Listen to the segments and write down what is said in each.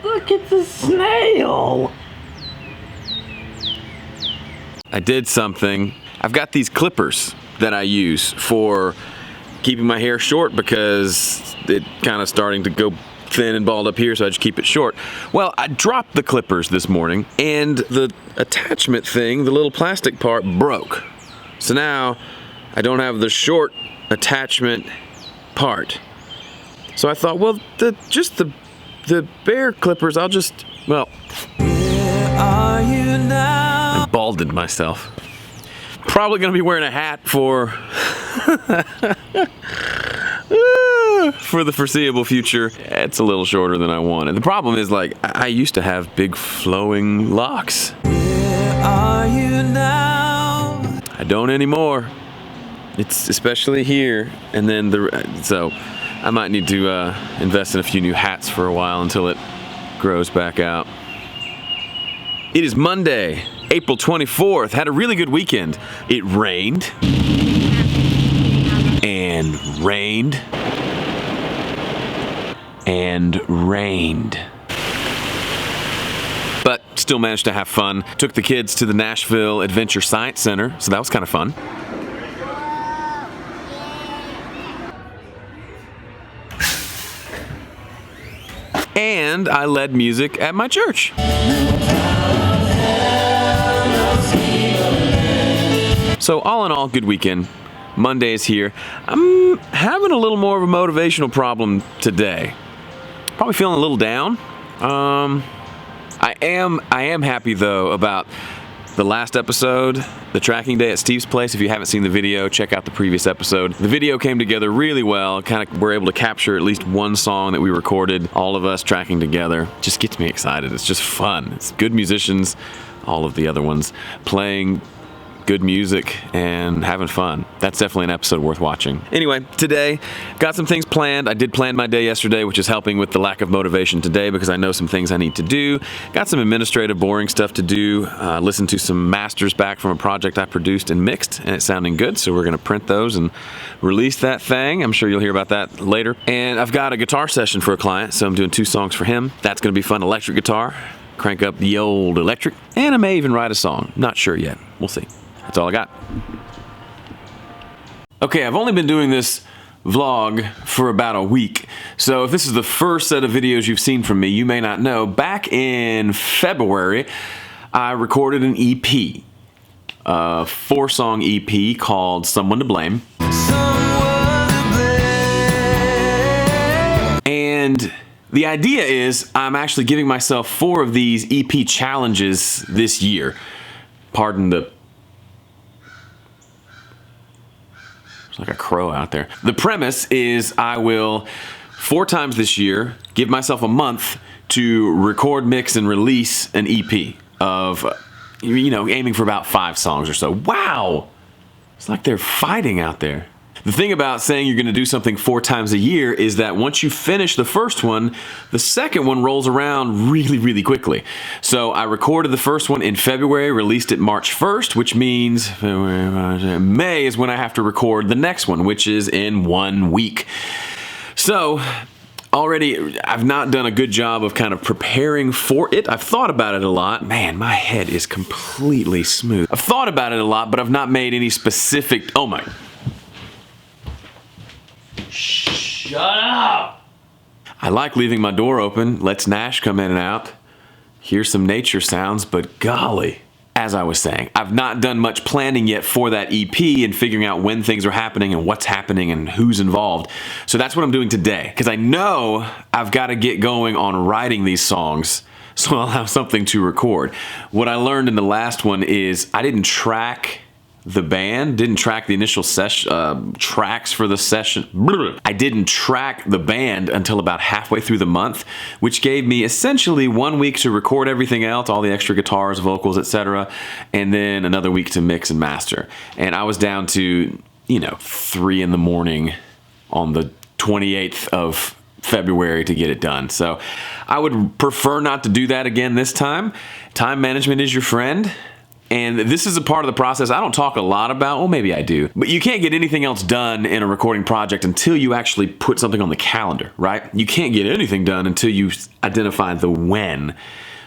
Look at the snail. I did something. I've got these clippers that I use for keeping my hair short because it kind of starting to go thin and bald up here, so I just keep it short. Well, I dropped the clippers this morning and the attachment thing, the little plastic part, broke. So now I don't have the short attachment part. So I thought, well, the bare clippers, I'll just, well, where are you now? I balded myself. Probably gonna be wearing a hat for for the foreseeable future. It's a little shorter than I wanted. The problem is, like, I used to have big flowing locks. Where are you now? I don't anymore. It's especially here, and then so I might need to invest in a few new hats for a while until it grows back out. It is Monday, April 24th. Had a really good weekend. It rained and rained and rained, but still managed to have fun. Took the kids to the Nashville Adventure Science Center, so that was kind of fun. And I led music at my church. So all in all, good weekend. Monday is here. I'm having a little more of a motivational problem today. Probably feeling a little down. I am happy though about the last episode, the tracking day at Steve's place. If you haven't seen the video, check out the previous episode. The video came together really well. Kind of were able to capture at least one song that we recorded, all of us tracking together. Just gets me excited. It's just fun. It's good musicians, all of the other ones playing good music and having fun. That's definitely an episode worth watching. Anyway, today, got some things planned. I did plan my day yesterday, which is helping with the lack of motivation today because I know some things I need to do. Got some administrative, boring stuff to do. Listened to some masters back from a project I produced and mixed, and it's sounding good, so we're going to print those and release that thing. I'm sure you'll hear about that later. And I've got a guitar session for a client, so I'm doing 2 songs for him. That's going to be fun. Electric guitar. Crank up the old electric. And I may even write a song. Not sure yet. We'll see. That's all I got. Okay, I've only been doing this vlog for about a week. So if this is the first set of videos you've seen from me, you may not know. Back in February, I recorded an EP. A 4-song EP called Someone to Blame. And the idea is I'm actually giving myself 4 of these EP challenges this year. Pardon the... There's like a crow out there. The premise is I will 4 times this year give myself a month to record, mix, and release an EP of, aiming for about 5 songs or so. Wow! It's like they're fighting out there. The thing about saying you're going to do something 4 times a year is that once you finish the first one, the second one rolls around really, really quickly. So I recorded the first one in February, released it March 1st, which means May is when I have to record the next one, which is in 1 week. So already I've not done a good job of kind of preparing for it. I've thought about it a lot. Man, my head is completely smooth. I've thought about it a lot, but I've not made any specific... Oh my... Shut up! I like leaving my door open, lets Nash come in and out, hear some nature sounds, but golly. As I was saying, I've not done much planning yet for that EP and figuring out when things are happening and what's happening and who's involved. So that's what I'm doing today, because I know I've got to get going on writing these songs so I'll have something to record. What I learned in the last one is I didn't track the band, didn't track the initial tracks for the session. I didn't track the band until about halfway through the month, which gave me essentially 1 week to record everything else, all the extra guitars, vocals, etc., and then another week to mix and master. And I was down to, 3 in the morning on the 28th of February to get it done. So I would prefer not to do that again this time. Time management is your friend. And this is a part of the process I don't talk a lot about. Well, maybe I do. But you can't get anything else done in a recording project until you actually put something on the calendar, right? You can't get anything done until you identify the when.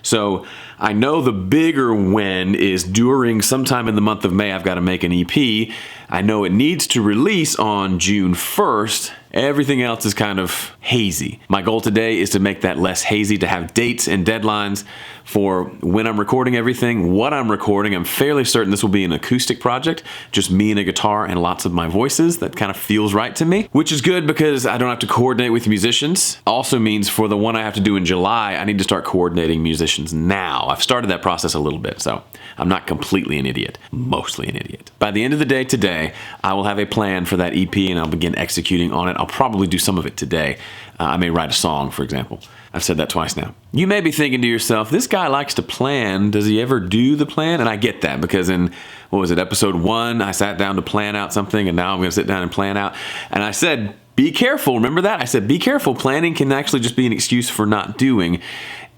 So I know the bigger when is during sometime in the month of May, I've got to make an EP. I know it needs to release on June 1st. Everything else is kind of hazy. My goal today is to make that less hazy, to have dates and deadlines for when I'm recording everything, what I'm recording. I'm fairly certain this will be an acoustic project, just me and a guitar and lots of my voices. That kind of feels right to me, which is good because I don't have to coordinate with musicians. Also means for the one I have to do in July, I need to start coordinating musicians now. I've started that process a little bit, so I'm not completely an idiot, mostly an idiot. By the end of the day today, I will have a plan for that EP and I'll begin executing on it. I'll probably do some of it today. I may write a song, for example. I've said that twice now. You may be thinking to yourself, this guy likes to plan. Does he ever do the plan? And I get that because in, what was it, episode 1, I sat down to plan out something and now I'm going to sit down and plan out. And I said, be careful. Remember that? I said, be careful. Planning can actually just be an excuse for not doing.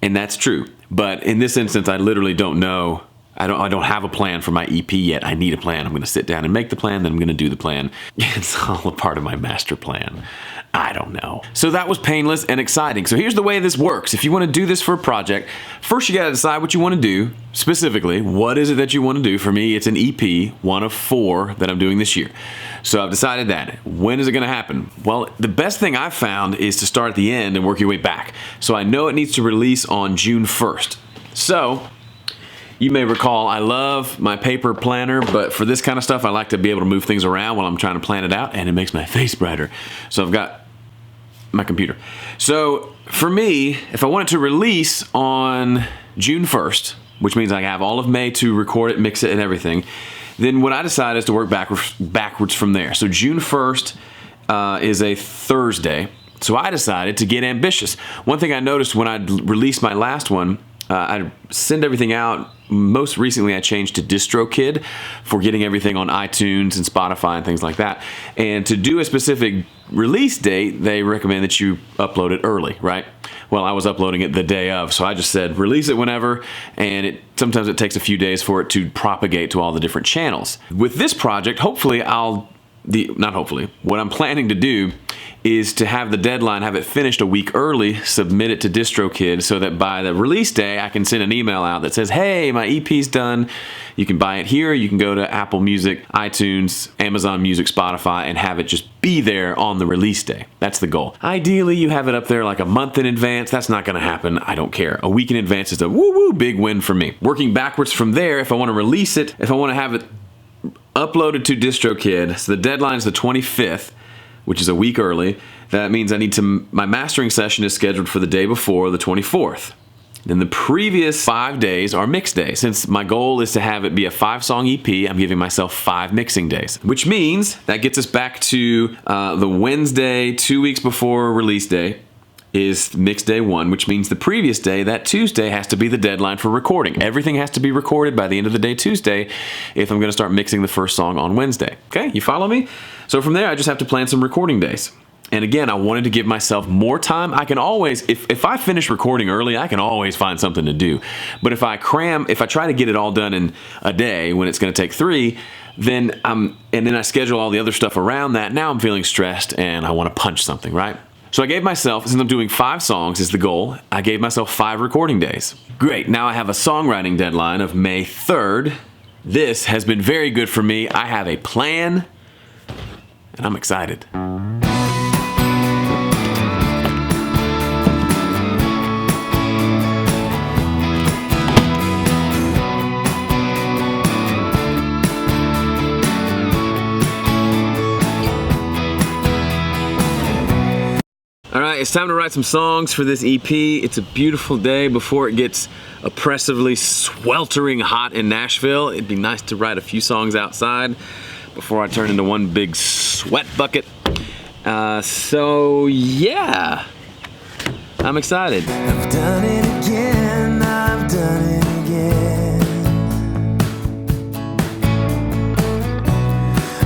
And that's true. But in this instance, I literally don't know. I don't have a plan for my EP yet. I need a plan. I'm going to sit down and make the plan, then I'm going to do the plan. It's all a part of my master plan. I don't know. So that was painless and exciting. So here's the way this works. If you want to do this for a project, first you got to decide what you want to do. Specifically, what is it that you want to do? For me, it's an EP, one of 4 that I'm doing this year. So I've decided that. When is it going to happen? Well, the best thing I've found is to start at the end and work your way back. So I know it needs to release on June 1st. So you may recall I love my paper planner, but for this kind of stuff, I like to be able to move things around while I'm trying to plan it out, and it makes my face brighter. So I've got my computer. So for me, if I want it to release on June 1st, which means I have all of May to record it, mix it, and everything, then what I decide is to work backwards from there. So June 1st is a Thursday. So I decided to get ambitious. One thing I noticed when I released my last one, I send everything out. Most recently, I changed to DistroKid for getting everything on iTunes and Spotify and things like that. And to do a specific release date, they recommend that you upload it early, right? Well, I was uploading it the day of, so I just said release it whenever, and sometimes it takes a few days for it to propagate to all the different channels. With this project, hopefully what I'm planning to do is to have the deadline, have it finished a week early, submit it to DistroKid so that by the release day, I can send an email out that says, hey, my EP's done. You can buy it here. You can go to Apple Music, iTunes, Amazon Music, Spotify, and have it just be there on the release day. That's the goal. Ideally, you have it up there like a month in advance. That's not going to happen. I don't care. A week in advance is a woo-woo big win for me. Working backwards from there, if I want to release it, if I want to have it uploaded to DistroKid, so the deadline is the 25th, which is a week early. That means my mastering session is scheduled for the day before, the 24th. Then the previous 5 days are mix days. Since my goal is to have it be a 5-song EP, I'm giving myself 5 mixing days, which means that gets us back to the Wednesday, 2 weeks before release day, is mix day 1, which means the previous day, that Tuesday, has to be the deadline for recording. Everything has to be recorded by the end of the day Tuesday if I'm going to start mixing the first song on Wednesday. Okay, you follow me? So from there, I just have to plan some recording days. And again, I wanted to give myself more time. I can always, if I finish recording early, I can always find something to do. But if I try to get it all done in a day when it's going to take 3, then I schedule all the other stuff around that, now I'm feeling stressed and I want to punch something, right? So I gave myself, since I'm doing 5 songs is the goal, I gave myself 5 recording days. Great, now I have a songwriting deadline of May 3rd. This has been very good for me. I have a plan, and I'm excited. All right, it's time to write some songs for this EP. It's a beautiful day before it gets oppressively sweltering hot in Nashville. It'd be nice to write a few songs outside before I turn into one big sweat bucket. So yeah, I'm excited. I've done it again, I've done it again.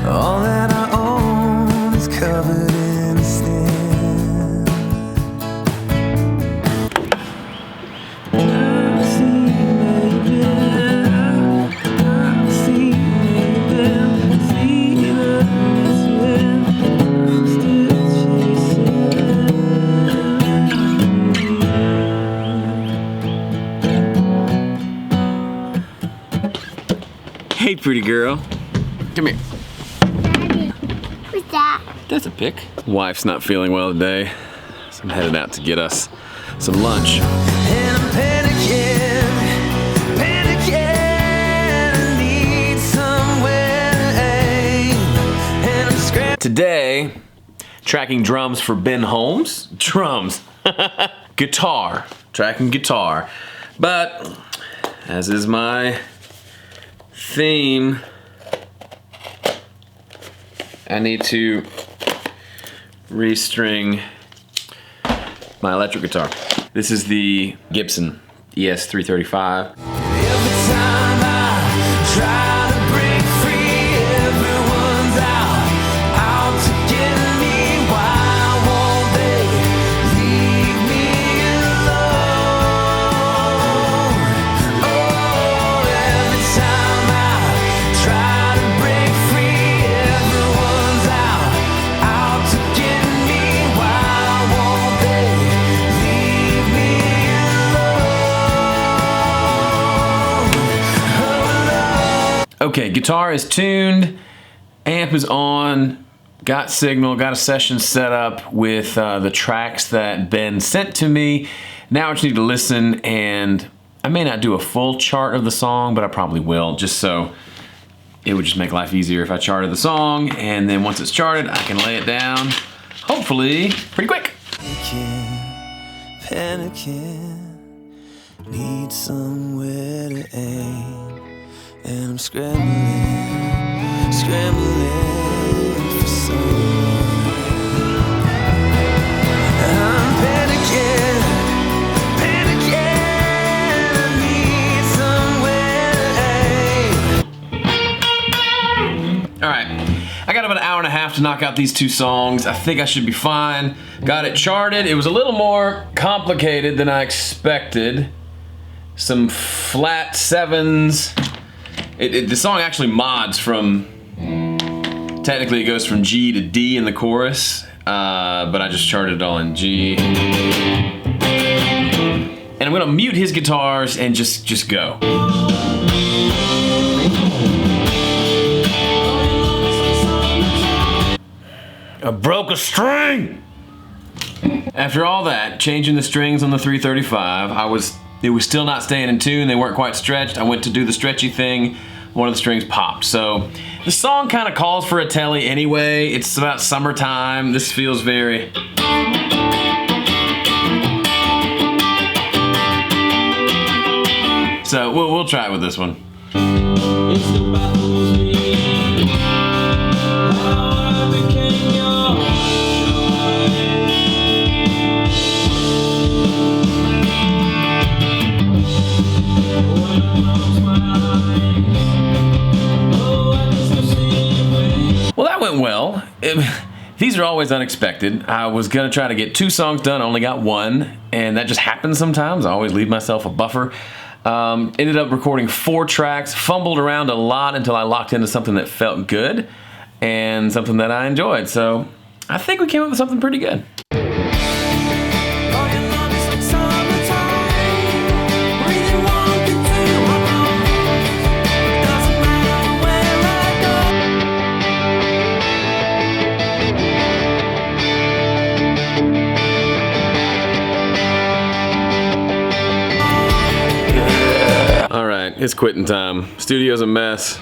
All that I own is covered in sin. pretty girl. Come here. Daddy, what's that? That's a pick. Wife's not feeling well today, so I'm headed out to get us some lunch. And I'm panicking, I need somewhere to aim. And I'm scrambling. Today, tracking drums for Ben Holmes. Drums. Guitar. Tracking guitar. But, as is my theme, I need to restring my electric guitar. This is the Gibson ES335. Every time I try to break free, everyone's out to get me. Why won't they leave me alone? Oh, every time I try to break free, everyone's out to get me. Why won't they leave me alone? Okay, guitar is tuned, amp is on, got signal, got a session set up with the tracks that Ben sent to me. Now I just need to listen, and I may not do a full chart of the song, but I probably will, just so it would just make life easier if I charted the song, and then once it's charted, I can lay it down, hopefully, pretty quick. Panicking, need somewhere to aim, and I'm scrambling for someone. I'm panicking, I need somewhere to aim. All right, I got about an hour and a half to knock out these two songs. I think I should be fine. Got it charted. It was a little more complicated than I expected. Some flat sevens. The song actually mods from, technically it goes from G to D in the chorus, but I just charted it all in G. And I'm gonna mute his guitars and just go. I broke a string! After all that, changing the strings on the 335, it was still not staying in tune. They weren't quite stretched. I went to do the stretchy thing. One of the strings popped. So the song kind of calls for a telly anyway. It's about summertime. This feels very... So we'll try it with this one. Well, that went well. These are always unexpected. I was gonna try to get 2 songs done, only got 1, and that just happens sometimes. I always leave myself a buffer. Ended up recording 4 tracks, fumbled around a lot until I locked into something that felt good and something that I enjoyed. So I think we came up with something pretty good. It's quitting time. Studio's a mess.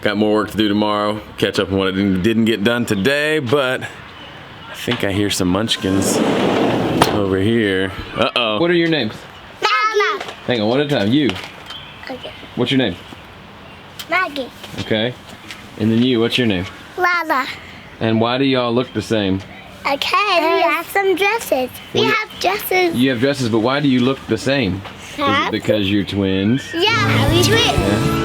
Got more work to do tomorrow. Catch up on what I didn't get done today, but I think I hear some munchkins over here. Uh-oh. What are your names? Maggie. Hang on, one at a time. You. Okay. What's your name? Maggie. Okay. And then you, what's your name? Lala. And why do y'all look the same? Okay, we have some dresses. We have dresses. You have dresses, but why do you look the same? Is it because you're twins? Yeah, we twins. Yeah.